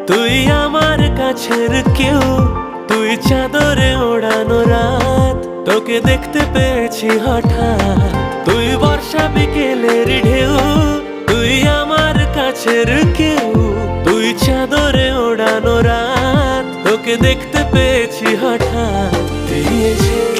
তুই আমার কাছের কেউ, তুই চাদরে ওড়ানো রাত। তোকে দেখতে পেয়েছি হঠাৎ, তুই বর্ষা বিকেলের ঢেউ। তুই আমার কাছের কেউ, তুই চাদরে ওড়ানো রাত। তোকে দেখতে পেয়েছি হঠাৎ, দিয়েছে